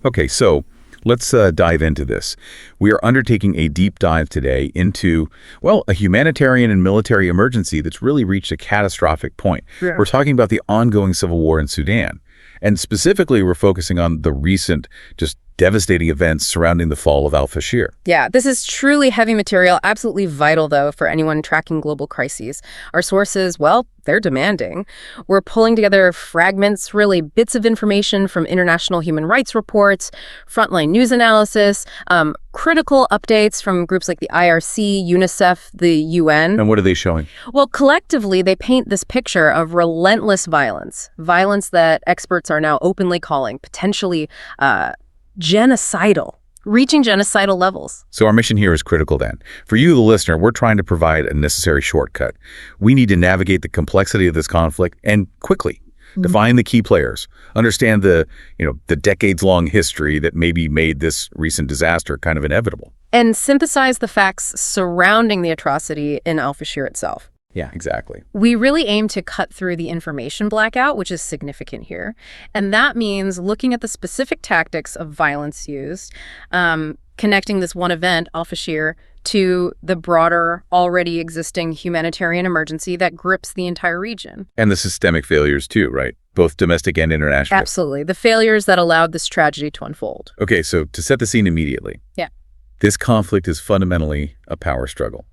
Okay, so let's dive into this. We are undertaking a deep dive today into, well, a humanitarian and military emergency that's really reached a catastrophic point. Yeah. We're talking about the ongoing civil war in Sudan. And specifically, we're focusing on the recent, just devastating events surrounding the fall of al-Fasher. Yeah, this is truly heavy material, absolutely vital, though, for anyone tracking global crises. Our sources, well, they're demanding. We're pulling together fragments, really bits of information from international human rights reports, frontline news analysis, critical updates from groups like the IRC, UNICEF, the UN. And what are they showing? Well, collectively, they paint this picture of relentless violence that experts are now openly calling potentially genocidal, reaching genocidal levels. So our mission here is critical then. For you, the listener, we're trying to provide a necessary shortcut. We need to navigate the complexity of this conflict and quickly define the key players, understand the decades-long history that maybe made this recent disaster kind of inevitable. And synthesize the facts surrounding the atrocity in al-Fasher itself. Yeah, exactly. We really aim to cut through the information blackout, which is significant here. And that means looking at the specific tactics of violence used, connecting this one event, al-Fasher, to the broader, already existing humanitarian emergency that grips the entire region. And the systemic failures too, right? Both domestic and international. Absolutely. The failures that allowed this tragedy to unfold. Okay, so to set the scene immediately. Yeah. This conflict is fundamentally a power struggle.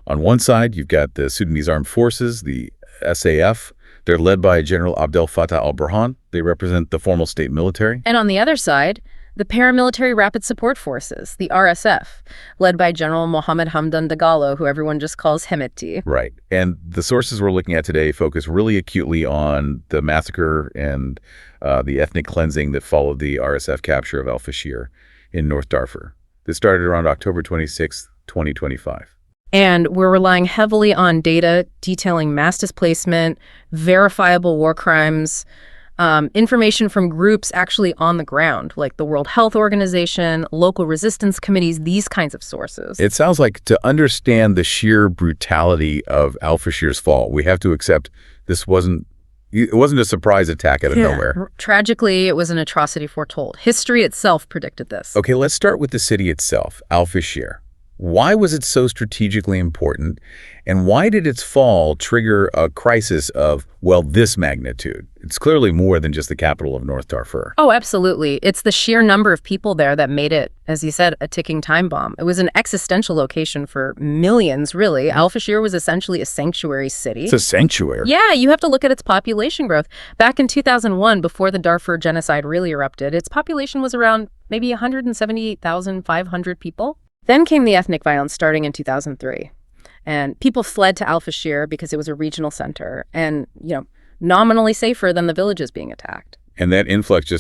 On one side, you've got the Sudanese Armed Forces, the SAF. They're led by General Abdel Fattah al-Burhan. They represent the formal state military. And on the other side, the paramilitary rapid support forces, the RSF, led by General Mohammed Hamdan Dagalo, who everyone just calls Hemeti. Right. And the sources we're looking at today focus really acutely on the massacre and the ethnic cleansing that followed the RSF capture of al-Fasher in North Darfur. This started around October 26, 2025. And we're relying heavily on data detailing mass displacement, verifiable war crimes, information from groups actually on the ground, like the World Health Organization, local resistance committees, these kinds of sources. It sounds like to understand the sheer brutality of al-Fasher's fall, we have to accept it wasn't a surprise attack out of nowhere. Tragically, it was an atrocity foretold. History itself predicted this. Okay, let's start with the city itself, al-Fasher. Why was it so strategically important, and why did its fall trigger a crisis of, well, this magnitude? It's clearly more than just the capital of North Darfur. Oh, absolutely. It's the sheer number of people there that made it, as you said, a ticking time bomb. It was an existential location for millions, really. Al-Fasher was essentially a sanctuary city. It's a sanctuary? Yeah, you have to look at its population growth. Back in 2001, before the Darfur genocide really erupted, its population was around maybe 178,500 people. Then came the ethnic violence starting in 2003. And people fled to al-Fasher because it was a regional center and, nominally safer than the villages being attacked. And that influx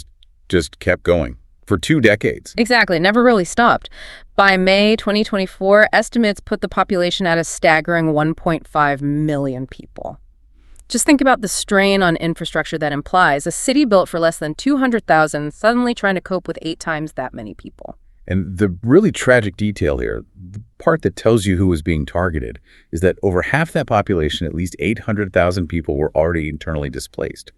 just kept going for 2 decades. Exactly. It never really stopped. By May 2024, estimates put the population at a staggering 1.5 million people. Just think about the strain on infrastructure that implies. A city built for less than 200,000 suddenly trying to cope with 8 times that many people. And the really tragic detail here, the part that tells you who was being targeted, is that over half that population, at least 800,000 people, were already internally displaced.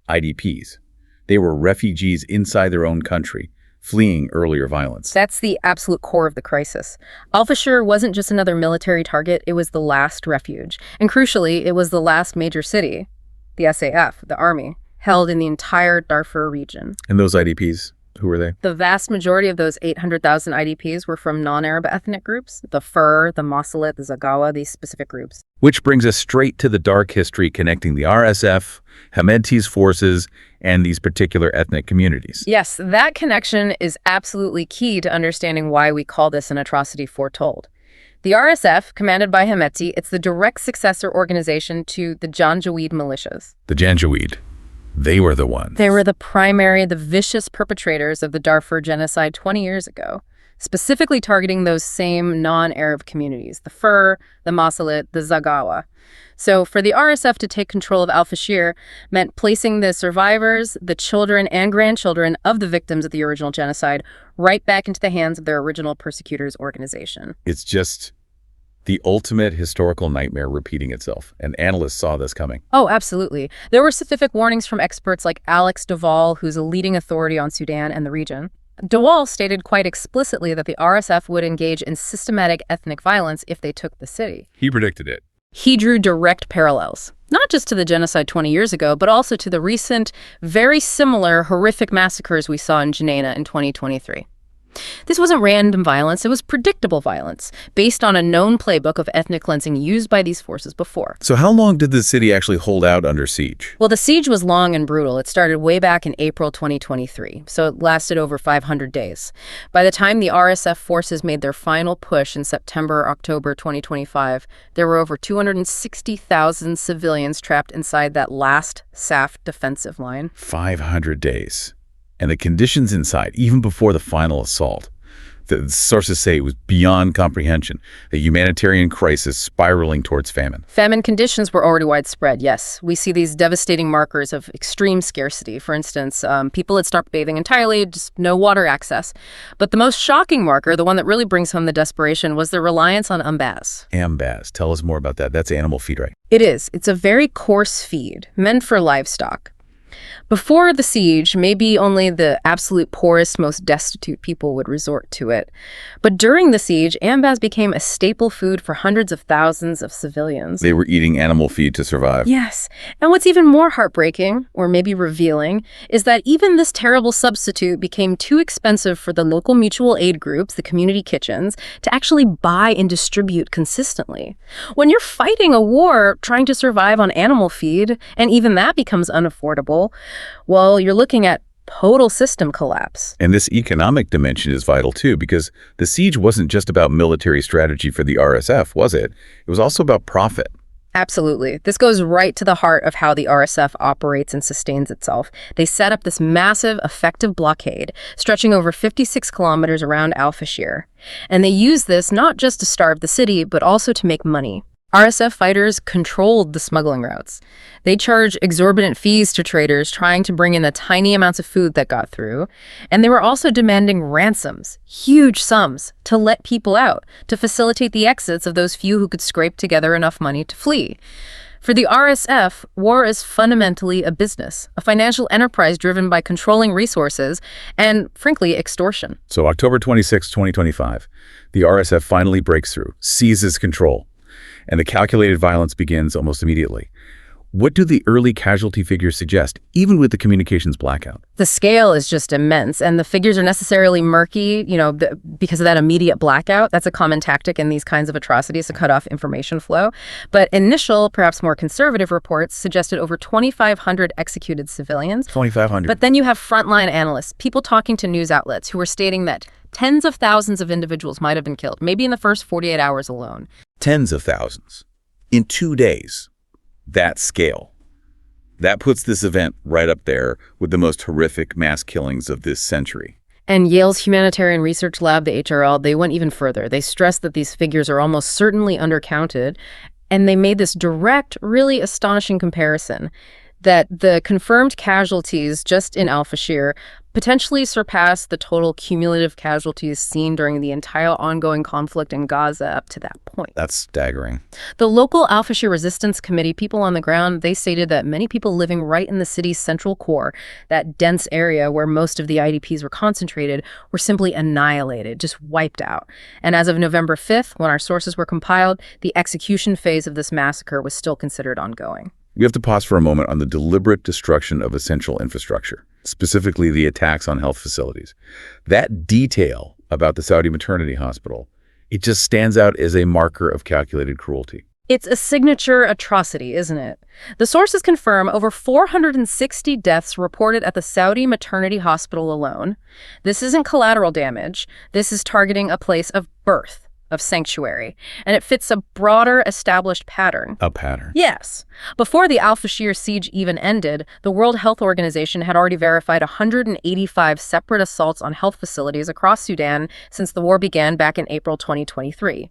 IDPs. They were refugees inside their own country, fleeing earlier violence. That's the absolute core of the crisis. Al-Fasher wasn't just another military target, it was the last refuge. And crucially, it was the last major city, the SAF, the army, held in the entire Darfur region. And those IDPs? Who were they? The vast majority of those 800,000 IDPs were from non-Arab ethnic groups, the Fur, the Mossalit, the Zagawa, these specific groups. Which brings us straight to the dark history connecting the RSF, Hemeti's forces, and these particular ethnic communities. Yes, that connection is absolutely key to understanding why we call this an atrocity foretold. The RSF, commanded by Hemeti, it's the direct successor organization to the Janjaweed militias. The Janjaweed. They were the ones. They were the vicious perpetrators of the Darfur genocide 20 years ago, specifically targeting those same non-Arab communities, the Fur, the Mossalit, the Zagawa. So for the RSF to take control of al-Fasher meant placing the survivors, the children and grandchildren of the victims of the original genocide right back into the hands of their original persecutors' organization. It's just the ultimate historical nightmare repeating itself, and analysts saw this coming. Oh, absolutely. There were specific warnings from experts like Alex Duvall, who's a leading authority on Sudan and the region. De Waal stated quite explicitly that the RSF would engage in systematic ethnic violence if they took the city. He predicted it. He drew direct parallels, not just to the genocide 20 years ago, but also to the recent, very similar, horrific massacres we saw in Janaina in 2023. This wasn't random violence, it was predictable violence, based on a known playbook of ethnic cleansing used by these forces before. So how long did the city actually hold out under siege? Well, the siege was long and brutal. It started way back in April 2023, so it lasted over 500 days. By the time the RSF forces made their final push in September-October 2025, there were over 260,000 civilians trapped inside that last SAF defensive line. 500 days. And the conditions inside, even before the final assault, the sources say it was beyond comprehension, a humanitarian crisis spiraling towards famine. Famine conditions were already widespread, yes. We see these devastating markers of extreme scarcity. For instance, people had stopped bathing entirely, just no water access. But the most shocking marker, the one that really brings home the desperation, was the reliance on ambaz. Ambaz, tell us more about that. That's animal feed, right? It is. It's a very coarse feed, meant for livestock. Before the siege, maybe only the absolute poorest, most destitute people would resort to it. But during the siege, ambaz became a staple food for hundreds of thousands of civilians. They were eating animal feed to survive. Yes. And what's even more heartbreaking, or maybe revealing, is that even this terrible substitute became too expensive for the local mutual aid groups, the community kitchens, to actually buy and distribute consistently. When you're fighting a war trying to survive on animal feed, and even that becomes unaffordable, well, you're looking at total system collapse. And this economic dimension is vital too, because the siege wasn't just about military strategy for the RSF, was it? It was also about profit. Absolutely. This goes right to the heart of how the RSF operates and sustains itself. They set up this massive, effective blockade stretching over 56 kilometers around Al-Fasher. And they use this not just to starve the city, but also to make money. RSF fighters controlled the smuggling routes. They charged exorbitant fees to traders trying to bring in the tiny amounts of food that got through. And they were also demanding ransoms, huge sums, to let people out, to facilitate the exits of those few who could scrape together enough money to flee. For the RSF, war is fundamentally a business, a financial enterprise driven by controlling resources and, frankly, extortion. So October 26, 2025, the RSF finally breaks through, seizes control, and the calculated violence begins almost immediately. What do the early casualty figures suggest, even with the communications blackout? The scale is just immense, and the figures are necessarily murky, because of that immediate blackout. That's a common tactic in these kinds of atrocities to cut off information flow. But initial, perhaps more conservative reports suggested over 2,500 executed civilians. 2,500. But then you have frontline analysts, people talking to news outlets who are stating that tens of thousands of individuals might have been killed, maybe in the first 48 hours alone. Tens of thousands. In 2 days. That scale. That puts this event right up there with the most horrific mass killings of this century. And Yale's Humanitarian Research Lab, the HRL, they went even further. They stressed that these figures are almost certainly undercounted, and they made this direct, really astonishing comparison that the confirmed casualties just in Al-Fasher potentially surpass the total cumulative casualties seen during the entire ongoing conflict in Gaza up to that point. That's staggering. The local Al-Fasher Resistance Committee, people on the ground, they stated that many people living right in the city's central core, that dense area where most of the IDPs were concentrated, were simply annihilated, just wiped out. And as of November 5th, when our sources were compiled, the execution phase of this massacre was still considered ongoing. We have to pause for a moment on the deliberate destruction of essential infrastructure, specifically the attacks on health facilities. That detail about the Saudi maternity hospital, it just stands out as a marker of calculated cruelty. It's a signature atrocity, isn't it? The sources confirm over 460 deaths reported at the Saudi maternity hospital alone. This isn't collateral damage. This is targeting a place of birth, of sanctuary, and it fits a broader established pattern. A pattern? Yes. Before the Al-Fasher siege even ended, the World Health Organization had already verified 185 separate assaults on health facilities across Sudan since the war began back in April 2023.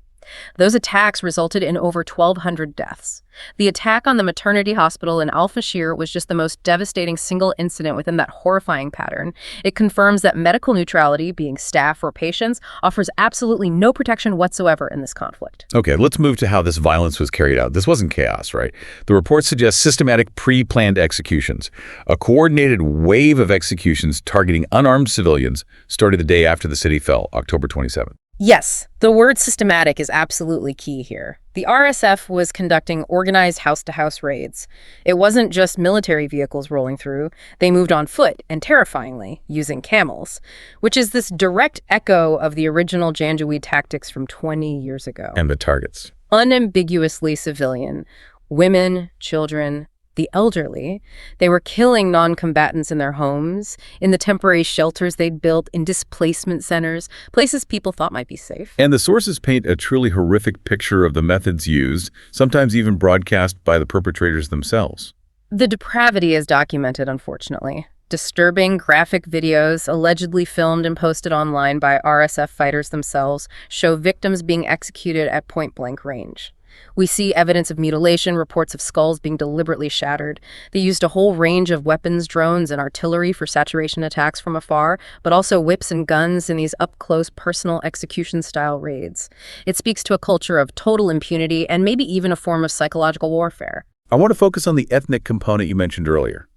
Those attacks resulted in over 1,200 deaths. The attack on the maternity hospital in Al-Fasher was just the most devastating single incident within that horrifying pattern. It confirms that medical neutrality, being staff or patients, offers absolutely no protection whatsoever in this conflict. Okay, let's move to how this violence was carried out. This wasn't chaos, right? The report suggests systematic pre-planned executions. A coordinated wave of executions targeting unarmed civilians started the day after the city fell, October 27th. Yes, the word systematic is absolutely key here. The RSF was conducting organized house-to-house raids. It wasn't just military vehicles rolling through. They moved on foot, and terrifyingly, using camels, which is this direct echo of the original Janjaweed tactics from 20 years ago. And the targets? Unambiguously civilian. Women, children, the elderly. They were killing non-combatants in their homes, in the temporary shelters they'd built, in displacement centers, places people thought might be safe. And the sources paint a truly horrific picture of the methods used, sometimes even broadcast by the perpetrators themselves. The depravity is documented, unfortunately. Disturbing graphic videos, allegedly filmed and posted online by RSF fighters themselves, show victims being executed at point-blank range. We see evidence of mutilation, reports of skulls being deliberately shattered. They used a whole range of weapons, drones, and artillery for saturation attacks from afar, but also whips and guns in these up-close personal execution-style raids. It speaks to a culture of total impunity and maybe even a form of psychological warfare. I want to focus on the ethnic component you mentioned earlier.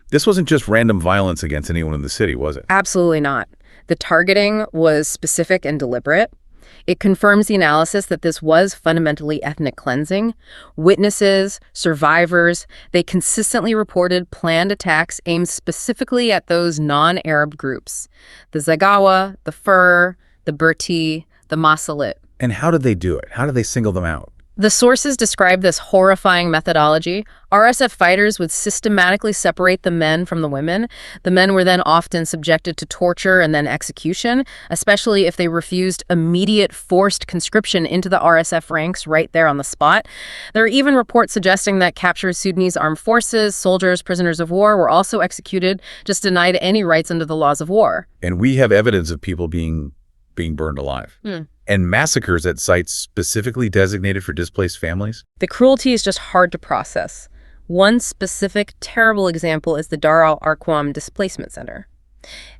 This wasn't just random violence against anyone in the city, was it? Absolutely not. The targeting was specific and deliberate. It confirms the analysis that this was fundamentally ethnic cleansing. Witnesses, survivors, they consistently reported planned attacks aimed specifically at those non-Arab groups. The Zagawa, the Fur, the Berti, the Masalit. And how did they do it? How did they single them out? The sources describe this horrifying methodology. RSF fighters would systematically separate the men from the women. The men were then often subjected to torture and then execution, especially if they refused immediate forced conscription into the RSF ranks right there on the spot. There are even reports suggesting that captured Sudanese armed forces, soldiers, prisoners of war were also executed, just denied any rights under the laws of war. And we have evidence of people being burned alive. And massacres at sites specifically designated for displaced families? The cruelty is just hard to process. One specific, terrible example is the Dar al-Arqam displacement center.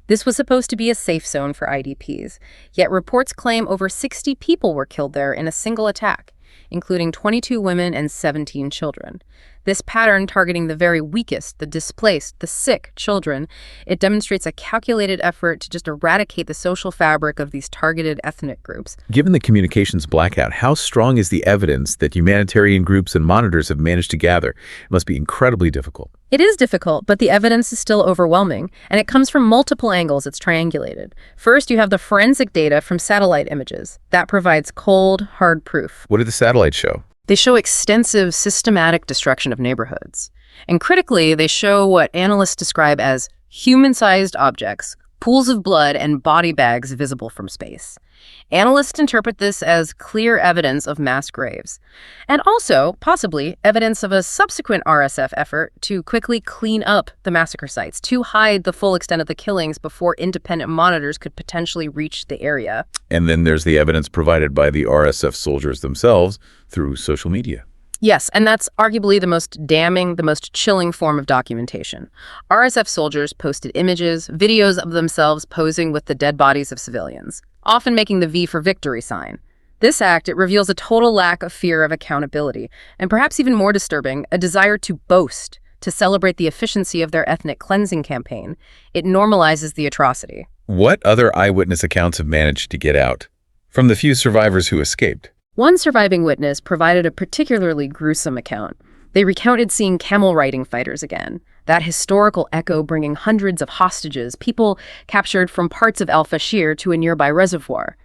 This was supposed to be a safe zone for IDPs, yet reports claim over 60 people were killed there in a single attack, including 22 women and 17 children. This pattern targeting the very weakest, the displaced, the sick children, it demonstrates a calculated effort to just eradicate the social fabric of these targeted ethnic groups. Given the communications blackout, how strong is the evidence that humanitarian groups and monitors have managed to gather? It must be incredibly difficult. It is difficult, but the evidence is still overwhelming, and it comes from multiple angles. It's triangulated. First, you have the forensic data from satellite images. That provides cold, hard proof. What did the satellites show? They show extensive, systematic destruction of neighborhoods. And critically, they show what analysts describe as human-sized objects, pools of blood, and body bags visible from space. Analysts interpret this as clear evidence of mass graves, and also, possibly, evidence of a subsequent RSF effort to quickly clean up the massacre sites, to hide the full extent of the killings before independent monitors could potentially reach the area. And then there's the evidence provided by the RSF soldiers themselves through social media. Yes, and that's arguably the most damning, the most chilling form of documentation. RSF soldiers posted images, videos of themselves posing with the dead bodies of civilians, often making the V for victory sign. This act, it reveals a total lack of fear of accountability, and perhaps even more disturbing, a desire to boast, to celebrate the efficiency of their ethnic cleansing campaign. It normalizes the atrocity. What other eyewitness accounts have managed to get out from the few survivors who escaped? One surviving witness provided a particularly gruesome account. They recounted seeing camel-riding fighters again, that historical echo bringing hundreds of hostages, people captured from parts of Al-Fasher to a nearby reservoir.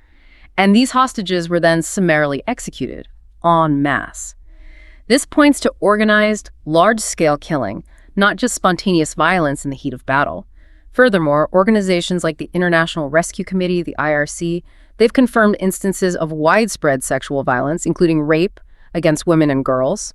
And these hostages were then summarily executed, en masse. This points to organized, large-scale killing, not just spontaneous violence in the heat of battle. Furthermore, organizations like the International Rescue Committee, the IRC, they've confirmed instances of widespread sexual violence, including rape against women and girls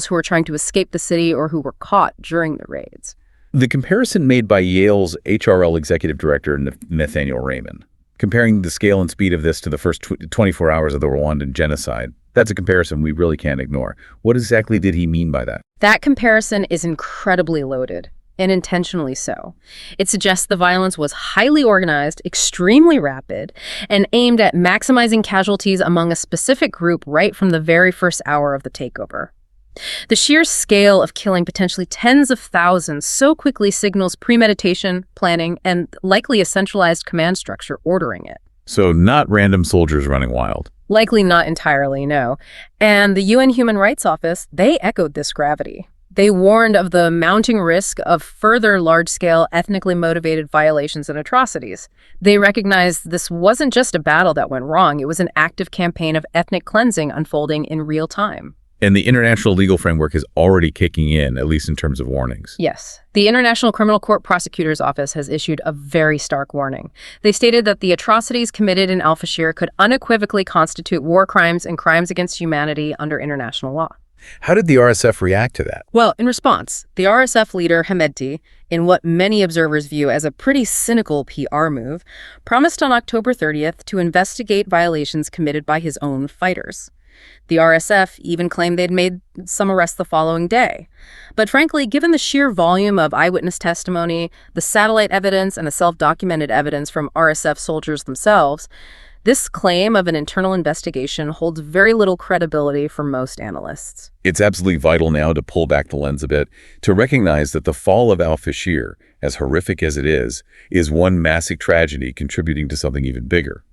who were trying to escape the city or who were caught during the raids. The comparison made by Yale's HRL executive director, Nathaniel Raymond, Comparing the scale and speed of this to the first 24 hours of the Rwandan genocide, that's a comparison we really can't ignore. What exactly did he mean by that? That comparison is incredibly loaded, and intentionally so. It suggests the violence was highly organized, extremely rapid, and aimed at maximizing casualties among a specific group right from the very first hour of the takeover. The sheer scale of killing potentially tens of thousands so quickly signals premeditation, planning, and likely a centralized command structure ordering it. So not random soldiers running wild. Likely not entirely, no. And the UN Human Rights Office, they echoed this gravity. They warned of the mounting risk of further large-scale ethnically motivated violations and atrocities. They recognized this wasn't just a battle that went wrong, it was an active campaign of ethnic cleansing unfolding in real time. And the international legal framework is already kicking in, at least in terms of warnings. Yes. The International Criminal Court Prosecutor's Office has issued a very stark warning. They stated that the atrocities committed in Fasher could unequivocally constitute war crimes and crimes against humanity under international law. How did the RSF react to that? Well, in response, the RSF leader Hemedti, in what many observers view as a pretty cynical PR move, promised on October 30th to investigate violations committed by his own fighters. The RSF even claimed they'd made some arrests the following day. But frankly, given the sheer volume of eyewitness testimony, the satellite evidence, and the self-documented evidence from RSF soldiers themselves, this claim of an internal investigation holds very little credibility for most analysts. It's absolutely vital now to pull back the lens a bit, to recognize that the fall of Fasher, as horrific as it is one massive tragedy contributing to something even bigger.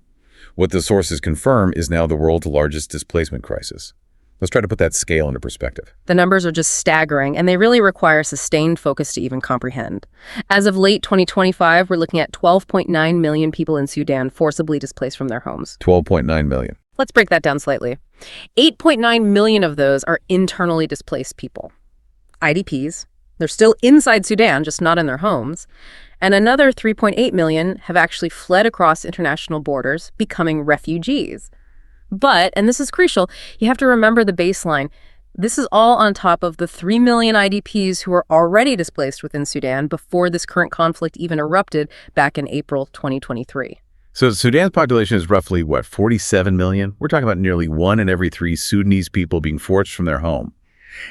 What the sources confirm is now the world's largest displacement crisis. Let's try to put that scale into perspective. The numbers are just staggering, and they really require sustained focus to even comprehend. As of late 2025, we're looking at 12.9 million people in Sudan forcibly displaced from their homes. 12.9 million. Let's break that down slightly. 8.9 million of those are internally displaced people. IDPs. They're still inside Sudan, just not in their homes. And another 3.8 million have actually fled across international borders, becoming refugees. But, and this is crucial, you have to remember the baseline. This is all on top of the 3 million IDPs who are already displaced within Sudan before this current conflict even erupted back in April 2023. So Sudan's population is roughly, 47 million? We're talking about nearly 1 in every 3 Sudanese people being forced from their home.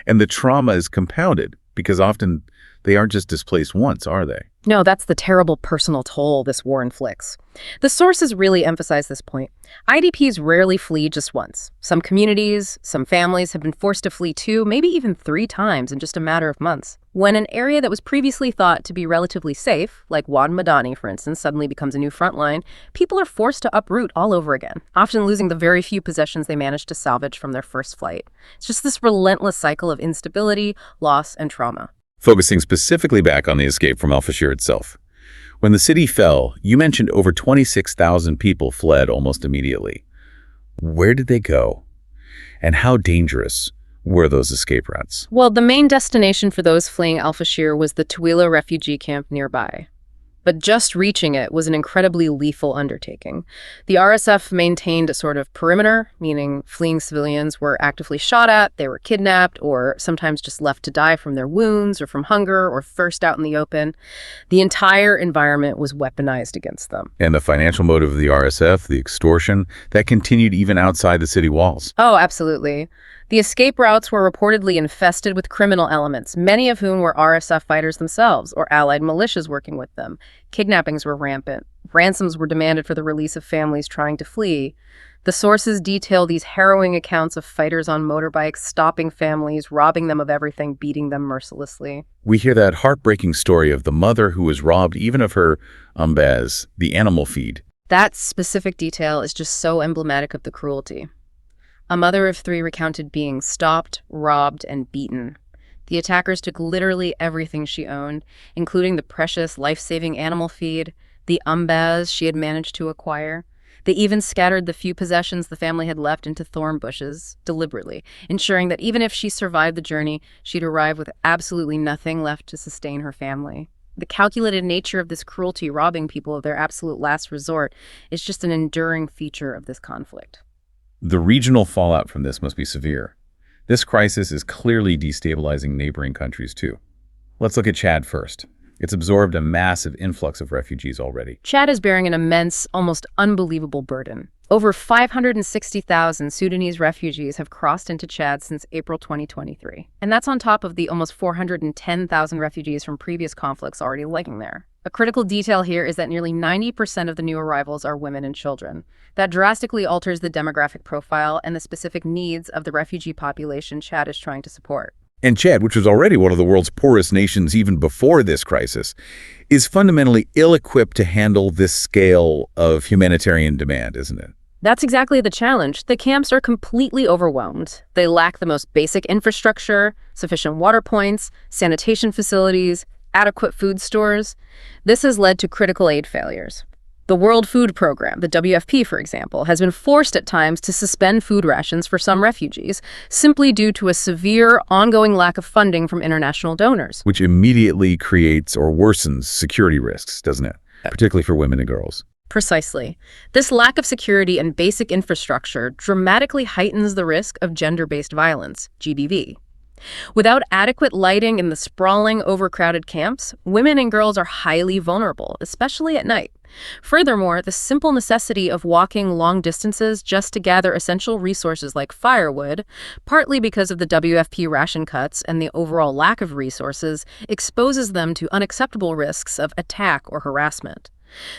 And the trauma is compounded because often they aren't just displaced once, are they? No, that's the terrible personal toll this war inflicts. The sources really emphasize this point. IDPs rarely flee just once. Some communities, some families have been forced to flee 2, maybe even 3 times in just a matter of months. When an area that was previously thought to be relatively safe, like Wad Madani, for instance, suddenly becomes a new front line, people are forced to uproot all over again, often losing the very few possessions they managed to salvage from their first flight. It's just this relentless cycle of instability, loss, and trauma. Focusing specifically back on the escape from Fasher itself. When the city fell, you mentioned over 26,000 people fled almost immediately. Where did they go? And how dangerous were those escape routes? Well, the main destination for those fleeing Fasher was the Tawila refugee camp nearby. But just reaching it was an incredibly lethal undertaking. The RSF maintained a sort of perimeter, meaning fleeing civilians were actively shot at, they were kidnapped, or sometimes just left to die from their wounds or from hunger or thirst out in the open. The entire environment was weaponized against them. And the financial motive of the RSF, the extortion, that continued even outside the city walls. Oh, absolutely. The escape routes were reportedly infested with criminal elements, many of whom were RSF fighters themselves or allied militias working with them. Kidnappings were rampant. Ransoms were demanded for the release of families trying to flee. The sources detail these harrowing accounts of fighters on motorbikes, stopping families, robbing them of everything, beating them mercilessly. We hear that heartbreaking story of the mother who was robbed even of her umbaz, the animal feed. That specific detail is just so emblematic of the cruelty. A mother of 3 recounted being stopped, robbed, and beaten. The attackers took literally everything she owned, including the precious, life-saving animal feed, the umbaz she had managed to acquire. They even scattered the few possessions the family had left into thorn bushes, deliberately, ensuring that even if she survived the journey, she'd arrive with absolutely nothing left to sustain her family. The calculated nature of this cruelty, robbing people of their absolute last resort, is just an enduring feature of this conflict. The regional fallout from this must be severe. This crisis is clearly destabilizing neighboring countries too. Let's look at Chad first. It's absorbed a massive influx of refugees already. Chad is bearing an immense, almost unbelievable burden. Over 560,000 Sudanese refugees have crossed into Chad since April 2023. And that's on top of the almost 410,000 refugees from previous conflicts already living there. A critical detail here is that nearly 90% of the new arrivals are women and children. That drastically alters the demographic profile and the specific needs of the refugee population Chad is trying to support. And Chad, which was already one of the world's poorest nations even before this crisis, is fundamentally ill-equipped to handle this scale of humanitarian demand, isn't it? That's exactly the challenge. The camps are completely overwhelmed. They lack the most basic infrastructure, sufficient water points, sanitation facilities, adequate food stores. This has led to critical aid failures. The World Food Program, the WFP, for example, has been forced at times to suspend food rations for some refugees simply due to a severe, ongoing lack of funding from international donors. Which immediately creates or worsens security risks, doesn't it? Particularly for women and girls. Precisely. This lack of security and basic infrastructure dramatically heightens the risk of gender-based violence, GBV. Without adequate lighting in the sprawling, overcrowded camps, women and girls are highly vulnerable, especially at night. Furthermore, the simple necessity of walking long distances just to gather essential resources like firewood, partly because of the WFP ration cuts and the overall lack of resources, exposes them to unacceptable risks of attack or harassment.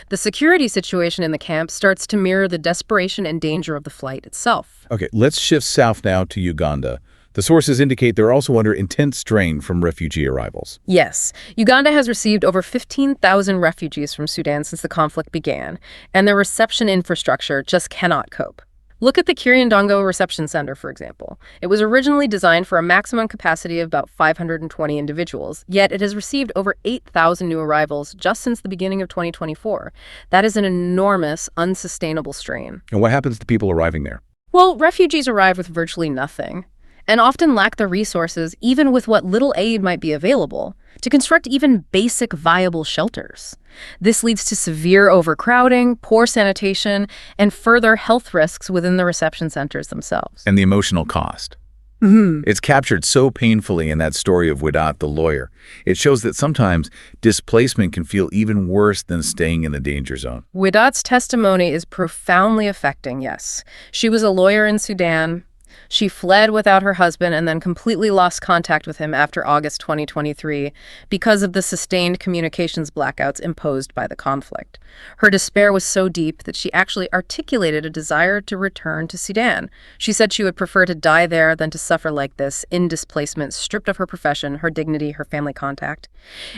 The security situation in the camp starts to mirror the desperation and danger of the flight itself. Okay, let's shift south now to Uganda. The sources indicate they're also under intense strain from refugee arrivals. Yes, Uganda has received over 15,000 refugees from Sudan since the conflict began, and their reception infrastructure just cannot cope. Look at the Kiryandongo Reception Center, for example. It was originally designed for a maximum capacity of about 520 individuals, yet it has received over 8,000 new arrivals just since the beginning of 2024. That is an enormous, unsustainable strain. And what happens to people arriving there? Well, refugees arrive with virtually nothing, and often lack the resources, even with what little aid might be available, to construct even basic viable shelters. This leads to severe overcrowding, poor sanitation, and further health risks within the reception centers themselves. And the emotional cost. It's captured so painfully in that story of Widat, the lawyer. It shows that sometimes displacement can feel even worse than staying in the danger zone. Widat's testimony is profoundly affecting, yes. She was a lawyer in Sudan. She fled without her husband and then completely lost contact with him after August 2023 because of the sustained communications blackouts imposed by the conflict. Her despair was so deep that she actually articulated a desire to return to Sudan. She said she would prefer to die there than to suffer like this, in displacement, stripped of her profession, her dignity, her family contact.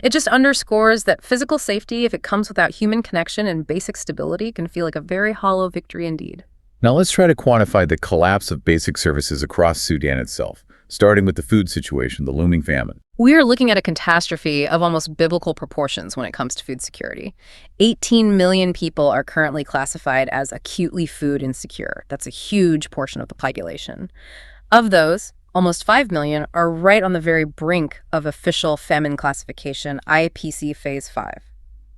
It just underscores that physical safety, if it comes without human connection and basic stability, can feel like a very hollow victory indeed. Now let's try to quantify the collapse of basic services across Sudan itself, starting with the food situation, the looming famine. We are looking at a catastrophe of almost biblical proportions when it comes to food security. 18 million people are currently classified as acutely food insecure. That's a huge portion of the population. Of those, almost 5 million are right on the very brink of official famine classification, IPC Phase 5.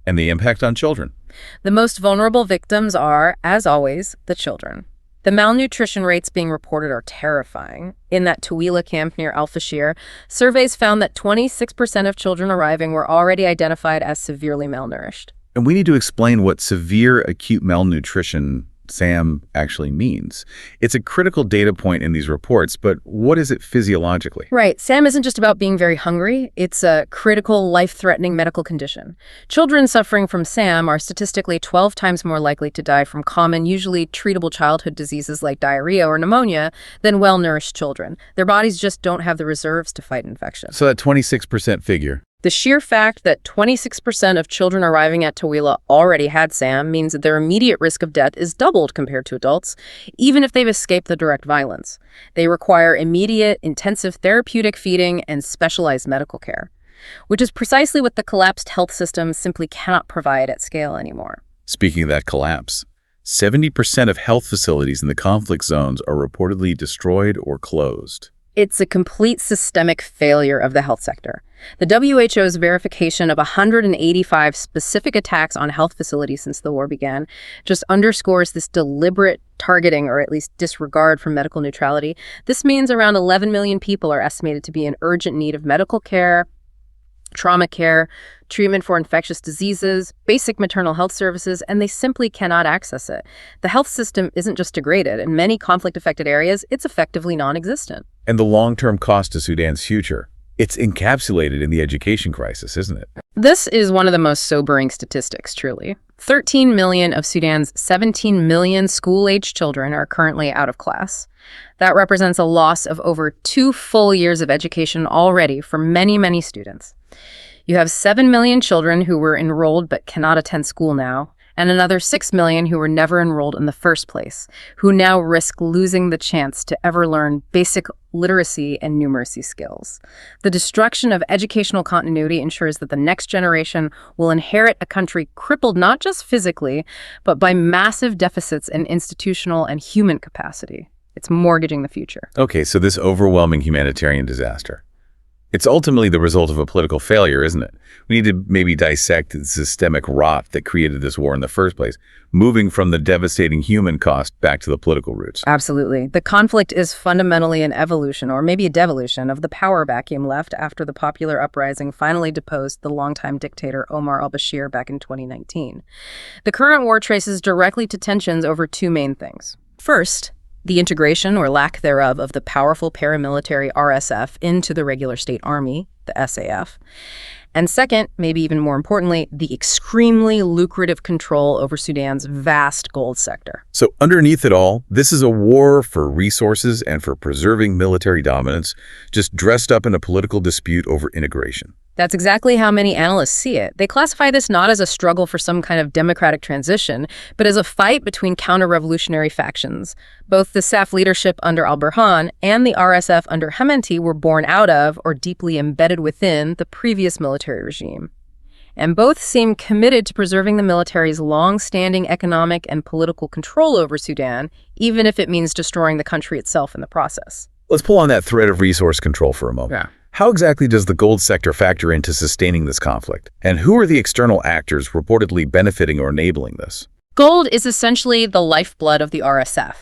And the impact on children. The most vulnerable victims are, as always, the children. The malnutrition rates being reported are terrifying. In that Tawila camp near Fasher, surveys found that 26% of children arriving were already identified as severely malnourished. And we need to explain what severe acute malnutrition, SAM, actually means. It's a critical data point in these reports, but what is it physiologically? Right. SAM isn't just about being very hungry. It's a critical, life-threatening medical condition. Children suffering from SAM are statistically 12 times more likely to die from common, usually treatable childhood diseases like diarrhea or pneumonia than well-nourished children. Their bodies just don't have the reserves to fight infection. So that 26% figure. The sheer fact that 26% of children arriving at Tawila already had SAM means that their immediate risk of death is doubled compared to adults, even if they've escaped the direct violence. They require immediate, intensive therapeutic feeding and specialized medical care, which is precisely what the collapsed health system simply cannot provide at scale anymore. Speaking of that collapse, 70% of health facilities in the conflict zones are reportedly destroyed or closed. It's a complete systemic failure of the health sector. The WHO's verification of 185 specific attacks on health facilities since the war began just underscores this deliberate targeting, or at least disregard for medical neutrality. This means around 11 million people are estimated to be in urgent need of medical care, trauma care, treatment for infectious diseases, basic maternal health services, and they simply cannot access it. The health system isn't just degraded. In many conflict-affected areas, it's effectively non-existent. And the long-term cost to Sudan's future, it's encapsulated in the education crisis, isn't it? This is one of the most sobering statistics, truly. 13 million of Sudan's 17 million school-aged children are currently out of class. That represents a loss of over 2 full years of education already for many, many students. You have 7 million children who were enrolled but cannot attend school now, and another 6 million who were never enrolled in the first place, who now risk losing the chance to ever learn basic literacy and numeracy skills. The destruction of educational continuity ensures that the next generation will inherit a country crippled not just physically, but by massive deficits in institutional and human capacity. It's mortgaging the future. Okay, so this overwhelming humanitarian disaster, it's ultimately the result of a political failure, isn't it? We need to maybe dissect the systemic rot that created this war in the first place, moving from the devastating human cost back to the political roots. Absolutely. The conflict is fundamentally an evolution, or maybe a devolution, of the power vacuum left after the popular uprising finally deposed the longtime dictator Omar al-Bashir back in 2019. The current war traces directly to tensions over 2 main things. First, the integration or lack thereof of the powerful paramilitary RSF into the regular state army, the SAF. And second, maybe even more importantly, the extremely lucrative control over Sudan's vast gold sector. So underneath it all, this is a war for resources and for preserving military dominance, just dressed up in a political dispute over integration. That's exactly how many analysts see it. They classify this not as a struggle for some kind of democratic transition, but as a fight between counter-revolutionary factions. Both the SAF leadership under al-Burhan and the RSF under Hemedti were born out of, or deeply embedded within, the previous military regime. And both seem committed to preserving the military's long-standing economic and political control over Sudan, even if it means destroying the country itself in the process. Let's pull on that thread of resource control for a moment. Yeah. How exactly does the gold sector factor into sustaining this conflict? And who are the external actors reportedly benefiting or enabling this? Gold is essentially the lifeblood of the RSF.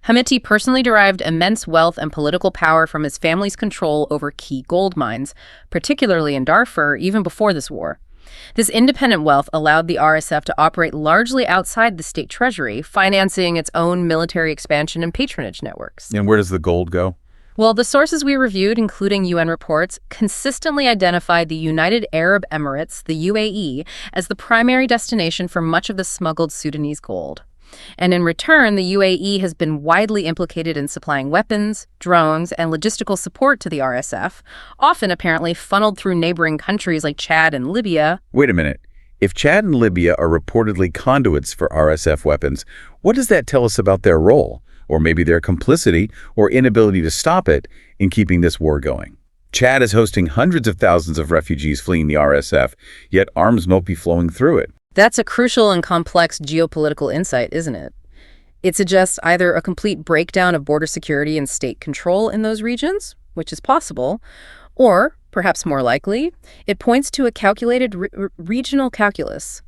Hemedti personally derived immense wealth and political power from his family's control over key gold mines, particularly in Darfur, even before this war. This independent wealth allowed the RSF to operate largely outside the state treasury, financing its own military expansion and patronage networks. And where does the gold go? Well, the sources we reviewed, including UN reports, consistently identified the United Arab Emirates, the UAE, as the primary destination for much of the smuggled Sudanese gold. And in return, the UAE has been widely implicated in supplying weapons, drones, and logistical support to the RSF, often apparently funneled through neighboring countries like Chad and Libya. Wait a minute. If Chad and Libya are reportedly conduits for RSF weapons, what does that tell us about their role? Or maybe their complicity or inability to stop it in keeping this war going. Chad is hosting hundreds of thousands of refugees fleeing the RSF, yet arms won't be flowing through it. That's a crucial and complex geopolitical insight, isn't it? It suggests either a complete breakdown of border security and state control in those regions, which is possible, or, perhaps more likely, it points to a calculated regional calculus.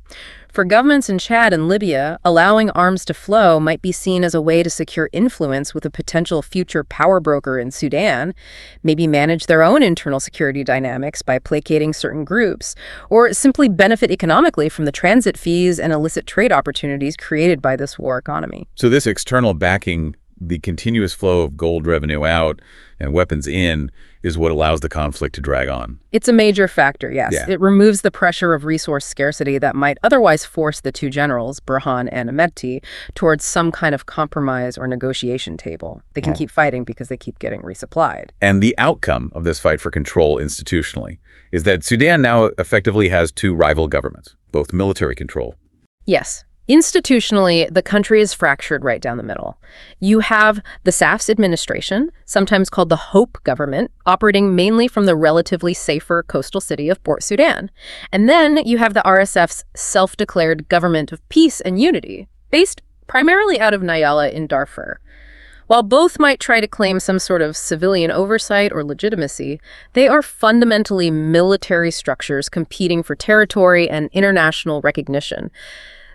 For governments in Chad and Libya, allowing arms to flow might be seen as a way to secure influence with a potential future power broker in Sudan, maybe manage their own internal security dynamics by placating certain groups, or simply benefit economically from the transit fees and illicit trade opportunities created by this war economy. So this external backing, the continuous flow of gold revenue out and weapons in, is what allows the conflict to drag on. It's a major factor, yes. Yeah. It removes the pressure of resource scarcity that might otherwise force the two generals, Burhan and Hemedti, towards some kind of compromise or negotiation table. They can keep fighting because they keep getting resupplied. And the outcome of this fight for control institutionally is that Sudan now effectively has 2 rival governments, both military control. Yes. Institutionally, the country is fractured right down the middle. You have the SAF's administration, sometimes called the Hope government, operating mainly from the relatively safer coastal city of Port Sudan. And then you have the RSF's self-declared government of peace and unity, based primarily out of Nyala in Darfur. While both might try to claim some sort of civilian oversight or legitimacy, they are fundamentally military structures competing for territory and international recognition.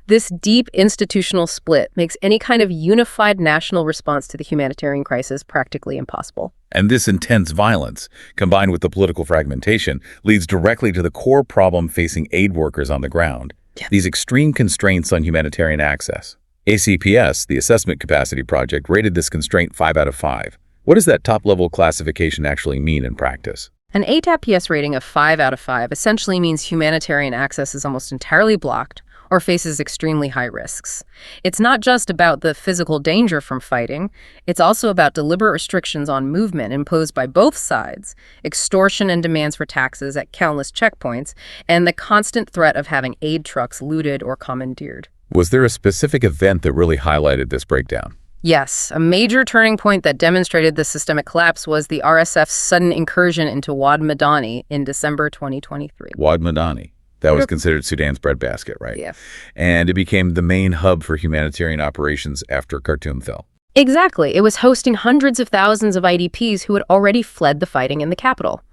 This deep institutional split makes any kind of unified national response to the humanitarian crisis practically impossible. And this intense violence, combined with the political fragmentation, leads directly to the core problem facing aid workers on the ground. Yeah. These extreme constraints on humanitarian access. ACPS, the Assessment Capacity Project, rated this constraint 5 out of 5. What does that top-level classification actually mean in practice? An ACPS rating of 5 out of 5 essentially means humanitarian access is almost entirely blocked or faces extremely high risks. It's not just about the physical danger from fighting, it's also about deliberate restrictions on movement imposed by both sides, extortion and demands for taxes at countless checkpoints, and the constant threat of having aid trucks looted or commandeered. Was there a specific event that really highlighted this breakdown? Yes, a major turning point that demonstrated the systemic collapse was the RSF's sudden incursion into Wad Madani in December 2023. Wad Madani. That was considered Sudan's breadbasket, right? Yeah. And it became the main hub for humanitarian operations after Khartoum fell. Exactly. It was hosting hundreds of thousands of IDPs who had already fled the fighting in the capital.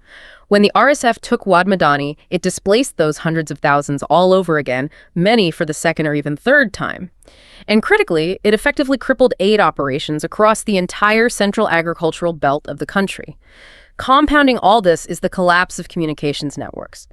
When the RSF took Wad Madani, it displaced those hundreds of thousands all over again, many for the second or even third time. And critically, it effectively crippled aid operations across the entire central agricultural belt of the country. Compounding all this is the collapse of communications networks.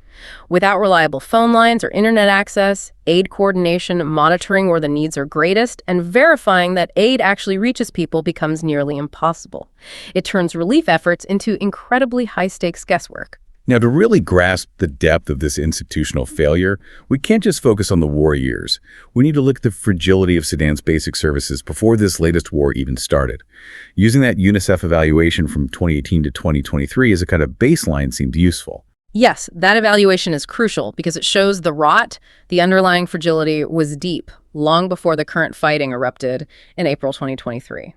Without reliable phone lines or internet access, aid coordination, monitoring where the needs are greatest, and verifying that aid actually reaches people becomes nearly impossible. It turns relief efforts into incredibly high-stakes guesswork. Now, to really grasp the depth of this institutional failure, we can't just focus on the war years. We need to look at the fragility of Sudan's basic services before this latest war even started. Using that UNICEF evaluation from 2018 to 2023 as a kind of baseline seemed useful. Yes, that evaluation is crucial because it shows the rot, the underlying fragility, was deep, long before the current fighting erupted in April 2023.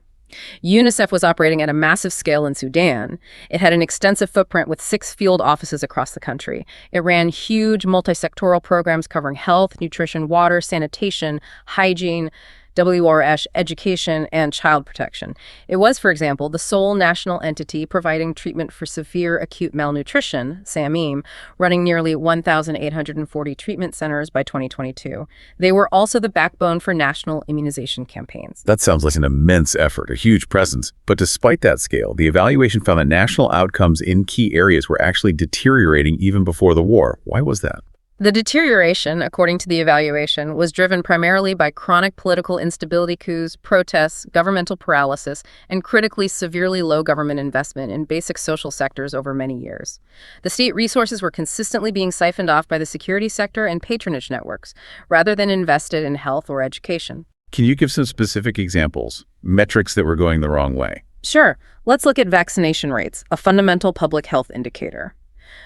UNICEF was operating at a massive scale in Sudan. It had an extensive footprint with 6 field offices across the country. It ran huge multi-sectoral programs covering health, nutrition, water, sanitation, hygiene, WRS, education, and child protection. It was, for example, the sole national entity providing treatment for severe acute malnutrition, SAMIM, running nearly 1,840 treatment centers by 2022. They were also the backbone for national immunization campaigns. That sounds like an immense effort, a huge presence. But despite that scale, the evaluation found that national outcomes in key areas were actually deteriorating even before the war. Why was that? The deterioration, according to the evaluation, was driven primarily by chronic political instability coups, protests, governmental paralysis, and critically severely low government investment in basic social sectors over many years. The state resources were consistently being siphoned off by the security sector and patronage networks, rather than invested in health or education. Can you give some specific examples, metrics that were going the wrong way? Sure. Let's look at vaccination rates, a fundamental public health indicator.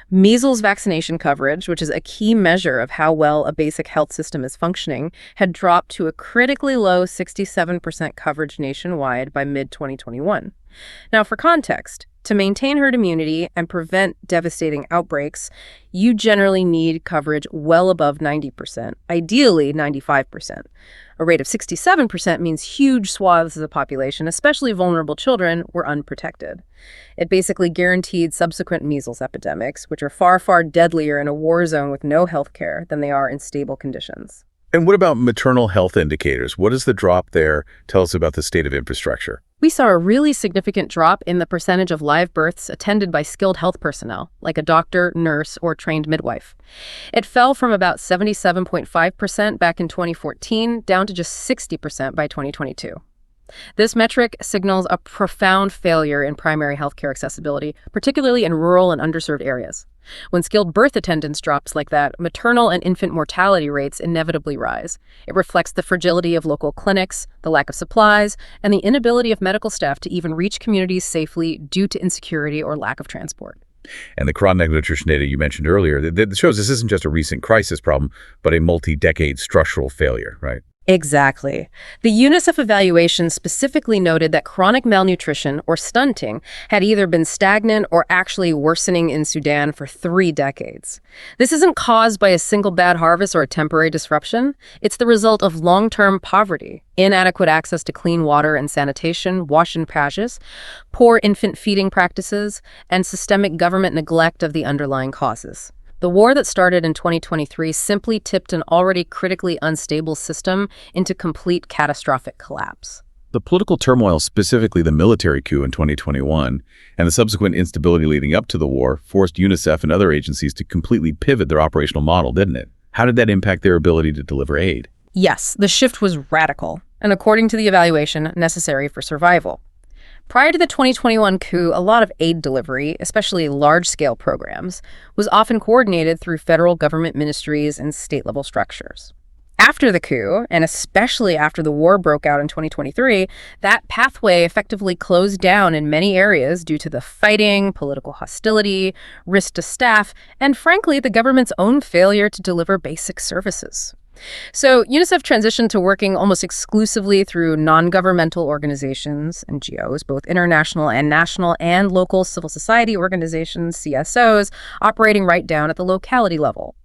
Measles vaccination coverage, which is a key measure of how well a basic health system is functioning, had dropped to a critically low 67% coverage nationwide by mid-2021. Now, for context, to maintain herd immunity and prevent devastating outbreaks, you generally need coverage well above 90%, ideally 95%. A rate of 67% means huge swaths of the population, especially vulnerable children, were unprotected. It basically guaranteed subsequent measles epidemics, which are far, far deadlier in a war zone with no health care than they are in stable conditions. And what about maternal health indicators? What does the drop there tell us about the state of infrastructure? We saw a really significant drop in the percentage of live births attended by skilled health personnel, like a doctor, nurse, or trained midwife. It fell from about 77.5% back in 2014 down to just 60% by 2022. This metric signals a profound failure in primary healthcare accessibility, particularly in rural and underserved areas. When skilled birth attendance drops like that, maternal and infant mortality rates inevitably rise. It reflects the fragility of local clinics, the lack of supplies, and the inability of medical staff to even reach communities safely due to insecurity or lack of transport. And the chronic nutrition data you mentioned earlier, that shows this isn't just a recent crisis problem, but a multi-decade structural failure, right? Exactly. The UNICEF evaluation specifically noted that chronic malnutrition, or stunting, had either been stagnant or actually worsening in Sudan for 3 decades. This isn't caused by a single bad harvest or a temporary disruption. It's the result of long-term poverty, inadequate access to clean water and sanitation, wash and pashes, poor infant feeding practices, and systemic government neglect of the underlying causes. The war that started in 2023 simply tipped an already critically unstable system into complete catastrophic collapse. The political turmoil, specifically the military coup in 2021, and the subsequent instability leading up to the war, forced UNICEF and other agencies to completely pivot their operational model, didn't it? How did that impact their ability to deliver aid? Yes, the shift was radical, and according to the evaluation, necessary for survival. Prior to the 2021 coup, a lot of aid delivery, especially large-scale programs, was often coordinated through federal government ministries and state-level structures. After the coup, and especially after the war broke out in 2023, that pathway effectively closed down in many areas due to the fighting, political hostility, risk to staff, and frankly, the government's own failure to deliver basic services. So UNICEF transitioned to working almost exclusively through non-governmental organizations, NGOs, both international and national, and local civil society organizations, CSOs, operating right down at the locality level.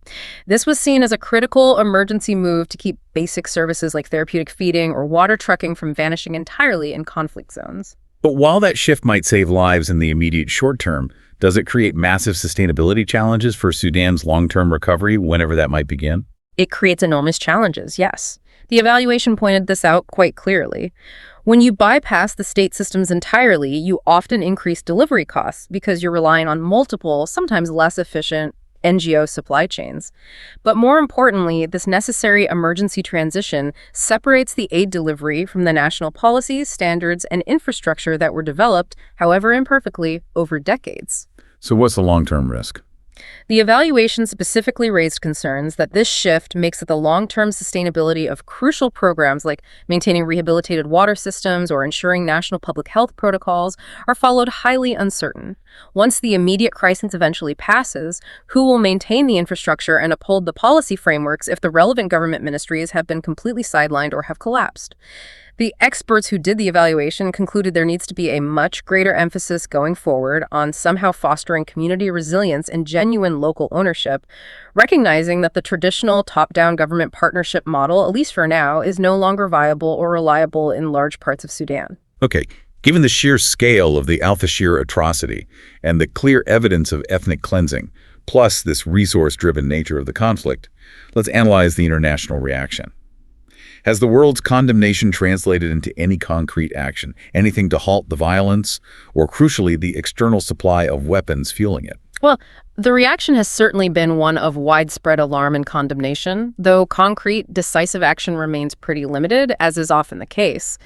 This was seen as a critical emergency move to keep basic services like therapeutic feeding or water trucking from vanishing entirely in conflict zones. But while that shift might save lives in the immediate short term, does it create massive sustainability challenges for Sudan's long-term recovery, whenever that might begin? It creates enormous challenges, yes. The evaluation pointed this out quite clearly. When you bypass the state systems entirely, you often increase delivery costs because you're relying on multiple, sometimes less efficient, NGO supply chains. But more importantly, this necessary emergency transition separates the aid delivery from the national policies, standards, and infrastructure that were developed, however imperfectly, over decades. So what's the long-term risk? The evaluation specifically raised concerns that this shift makes it the long-term sustainability of crucial programs like maintaining rehabilitated water systems or ensuring national public health protocols are followed highly uncertain. Once the immediate crisis eventually passes, who will maintain the infrastructure and uphold the policy frameworks if the relevant government ministries have been completely sidelined or have collapsed? The experts who did the evaluation concluded there needs to be a much greater emphasis going forward on somehow fostering community resilience and genuine local ownership, recognizing that the traditional top-down government partnership model, at least for now, is no longer viable or reliable in large parts of Sudan. Okay, given the sheer scale of the al-Fasher atrocity and the clear evidence of ethnic cleansing, plus this resource-driven nature of the conflict, let's analyze the international reaction. Has the world's condemnation translated into any concrete action, anything to halt the violence, or crucially, the external supply of weapons fueling it? Well, the reaction has certainly been one of widespread alarm and condemnation, though concrete, decisive action remains pretty limited, as is often the case.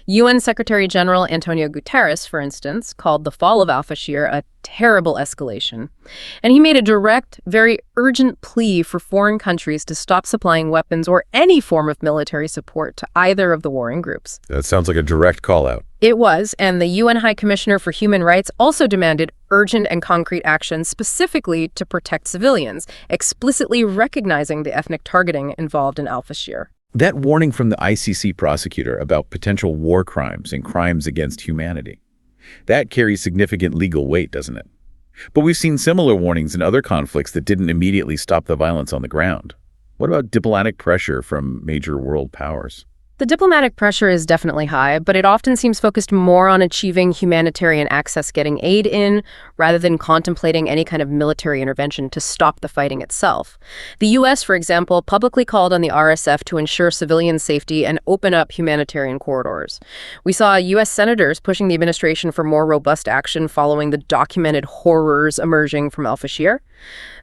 UN Secretary General Antonio Guterres, for instance, called the fall of al-Fasher a terrible escalation. And he made a direct, very urgent plea for foreign countries to stop supplying weapons or any form of military support to either of the warring groups. That sounds like a direct call-out. It was, and the UN High Commissioner for Human Rights also demanded urgent and concrete action specifically to protect civilians, explicitly recognizing the ethnic targeting involved in al-Fasher. That warning from the ICC prosecutor about potential war crimes and crimes against humanity, that carries significant legal weight, doesn't it? But we've seen similar warnings in other conflicts that didn't immediately stop the violence on the ground. What about diplomatic pressure from major world powers? The diplomatic pressure is definitely high, but it often seems focused more on achieving humanitarian access, getting aid in, rather than contemplating any kind of military intervention to stop the fighting itself. The U.S., for example, publicly called on the RSF to ensure civilian safety and open up humanitarian corridors. We saw U.S. senators pushing the administration for more robust action following the documented horrors emerging from al-Fasher.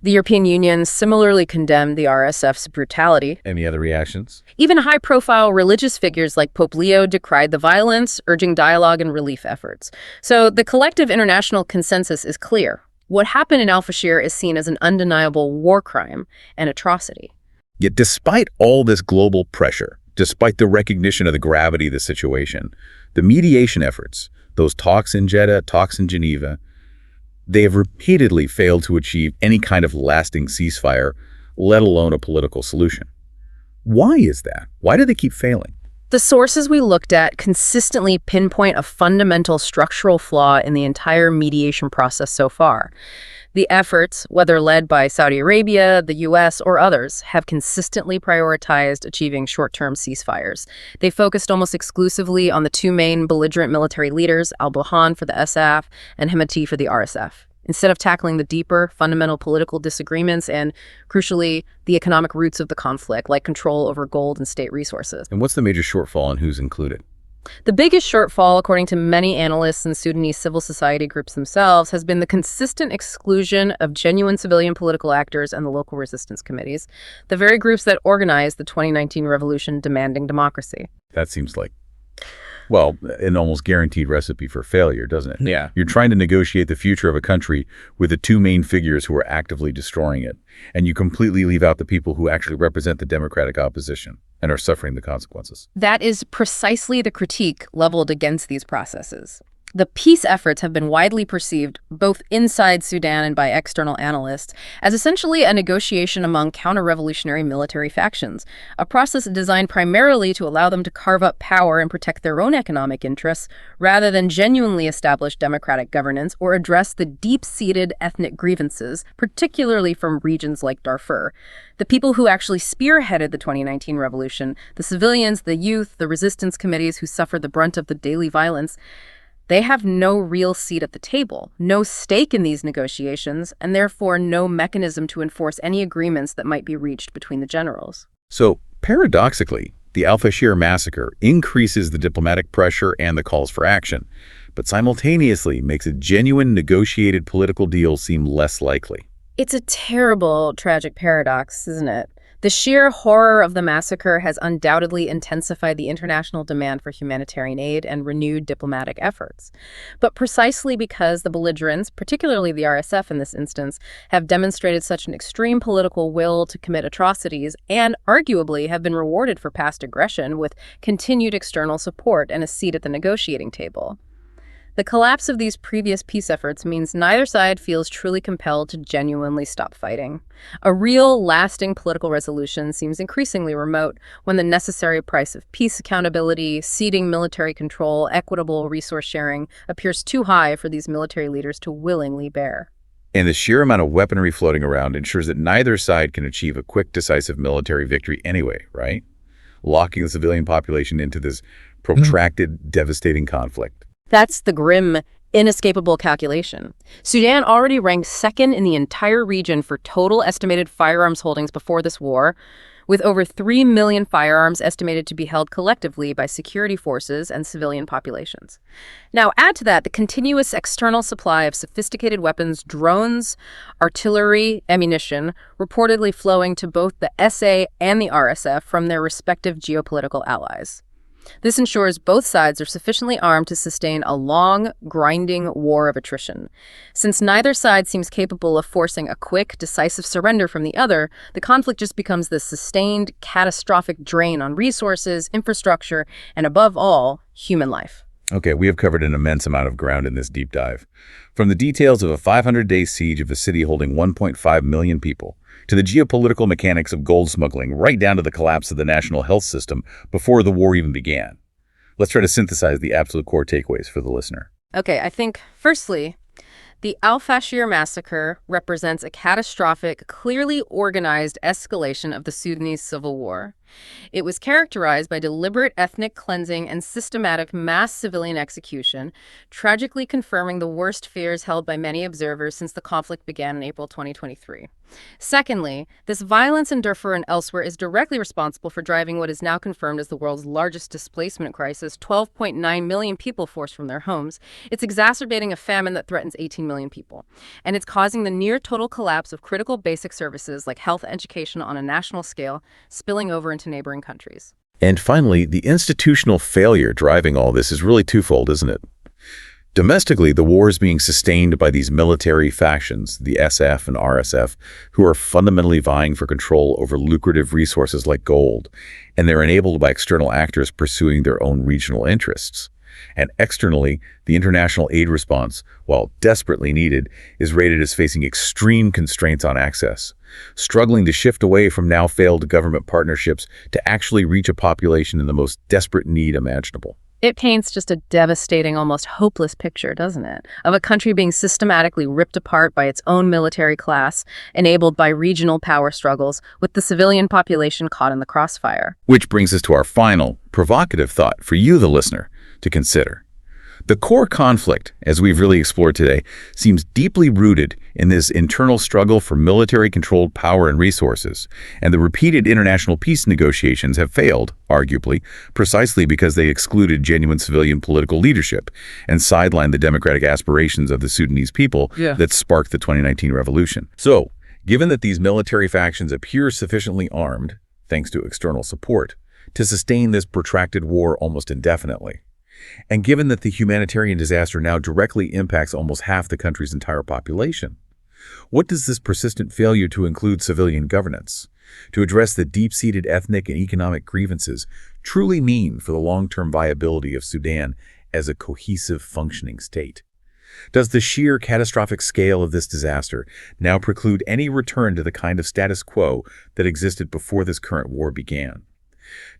The European Union similarly condemned the RSF's brutality. Any other reactions? Even high-profile religious figures like Pope Leo decried the violence, urging dialogue and relief efforts. So the collective international consensus is clear. What happened in al-Fasher is seen as an undeniable war crime and atrocity. Yet despite all this global pressure, despite the recognition of the gravity of the situation, the mediation efforts, those talks in Jeddah, talks in Geneva, they have repeatedly failed to achieve any kind of lasting ceasefire, let alone a political solution. Why is that? Why do they keep failing? The sources we looked at consistently pinpoint a fundamental structural flaw in the entire mediation process so far. The efforts, whether led by Saudi Arabia, the U.S., or others, have consistently prioritized achieving short-term ceasefires. They focused almost exclusively on the two main belligerent military leaders, al-Burhan for the SAF and Hemeti for the RSF, instead of tackling the deeper, fundamental political disagreements and, crucially, the economic roots of the conflict, like control over gold and state resources. And what's the major shortfall and who's included? The biggest shortfall, according to many analysts and Sudanese civil society groups themselves, has been the consistent exclusion of genuine civilian political actors and the local resistance committees, the very groups that organized the 2019 revolution demanding democracy. That seems like, well, an almost guaranteed recipe for failure, doesn't it? Yeah. You're trying to negotiate the future of a country with the two main figures who are actively destroying it, and you completely leave out the people who actually represent the democratic opposition and are suffering the consequences. That is precisely the critique leveled against these processes. The peace efforts have been widely perceived, both inside Sudan and by external analysts, as essentially a negotiation among counter-revolutionary military factions, a process designed primarily to allow them to carve up power and protect their own economic interests, rather than genuinely establish democratic governance or address the deep-seated ethnic grievances, particularly from regions like Darfur. The people who actually spearheaded the 2019 revolution, the civilians, the youth, the resistance committees who suffered the brunt of the daily violence, they have no real seat at the table, no stake in these negotiations, and therefore no mechanism to enforce any agreements that might be reached between the generals. So, paradoxically, the Fasher massacre increases the diplomatic pressure and the calls for action, but simultaneously makes a genuine negotiated political deal seem less likely. It's a terrible, tragic paradox, isn't it? The sheer horror of the massacre has undoubtedly intensified the international demand for humanitarian aid and renewed diplomatic efforts. But precisely because the belligerents, particularly the RSF in this instance, have demonstrated such an extreme political will to commit atrocities and arguably have been rewarded for past aggression with continued external support and a seat at the negotiating table. The collapse of these previous peace efforts means neither side feels truly compelled to genuinely stop fighting. A real, lasting political resolution seems increasingly remote when the necessary price of peace accountability, ceding military control, equitable resource sharing appears too high for these military leaders to willingly bear. And the sheer amount of weaponry floating around ensures that neither side can achieve a quick, decisive military victory anyway, right? Locking the civilian population into this protracted, devastating conflict. That's the grim, inescapable calculation. Sudan already ranked second in the entire region for total estimated firearms holdings before this war, with over 3 million firearms estimated to be held collectively by security forces and civilian populations. Now, add to that the continuous external supply of sophisticated weapons, drones, artillery, ammunition, reportedly flowing to both the SA and the RSF from their respective geopolitical allies. This ensures both sides are sufficiently armed to sustain a long, grinding war of attrition. Since neither side seems capable of forcing a quick, decisive surrender from the other, the conflict just becomes this sustained, catastrophic drain on resources, infrastructure, and above all, human life. Okay, we have covered an immense amount of ground in this deep dive. From the details of a 500-day siege of a city holding 1.5 million people, to the geopolitical mechanics of gold smuggling, right down to the collapse of the national health system before the war even began. Let's try to synthesize the absolute core takeaways for the listener. Okay, I think, firstly, the Al-Fasher massacre represents a catastrophic, clearly organized escalation of the Sudanese civil war. It was characterized by deliberate ethnic cleansing and systematic mass civilian execution, tragically confirming the worst fears held by many observers since the conflict began in April 2023. Secondly, this violence in Darfur and elsewhere is directly responsible for driving what is now confirmed as the world's largest displacement crisis, 12.9 million people forced from their homes. It's exacerbating a famine that threatens 18 million people. And it's causing the near-total collapse of critical basic services like health and education on a national scale, spilling over into neighboring countries. And finally, the institutional failure driving all this is really twofold, isn't it? Domestically, the war is being sustained by these military factions, the SF and RSF, who are fundamentally vying for control over lucrative resources like gold, and they're enabled by external actors pursuing their own regional interests. And externally, the international aid response, while desperately needed, is rated as facing extreme constraints on access, struggling to shift away from now failed government partnerships to actually reach a population in the most desperate need imaginable. It paints just a devastating, almost hopeless picture, doesn't it? Of a country being systematically ripped apart by its own military class, enabled by regional power struggles, with the civilian population caught in the crossfire. Which brings us to our final, provocative thought for you, the listener, to consider. The core conflict, as we've really explored today, seems deeply rooted in this internal struggle for military-controlled power and resources, and the repeated international peace negotiations have failed, arguably, precisely because they excluded genuine civilian political leadership and sidelined the democratic aspirations of the Sudanese people that sparked the 2019 revolution. So, given that these military factions appear sufficiently armed, thanks to external support, to sustain this protracted war almost indefinitely, and given that the humanitarian disaster now directly impacts almost half the country's entire population, what does this persistent failure to include civilian governance, to address the deep-seated ethnic and economic grievances, truly mean for the long-term viability of Sudan as a cohesive, functioning state? Does the sheer catastrophic scale of this disaster now preclude any return to the kind of status quo that existed before this current war began?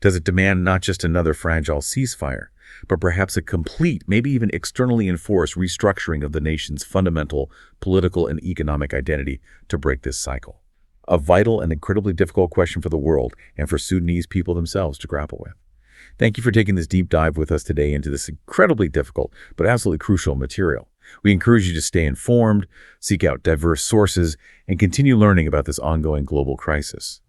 Does it demand not just another fragile ceasefire, but perhaps a complete, maybe even externally enforced restructuring of the nation's fundamental political and economic identity to break this cycle? A vital and incredibly difficult question for the world and for Sudanese people themselves to grapple with. Thank you for taking this deep dive with us today into this incredibly difficult but absolutely crucial material. We encourage you to stay informed, seek out diverse sources, and continue learning about this ongoing global crisis.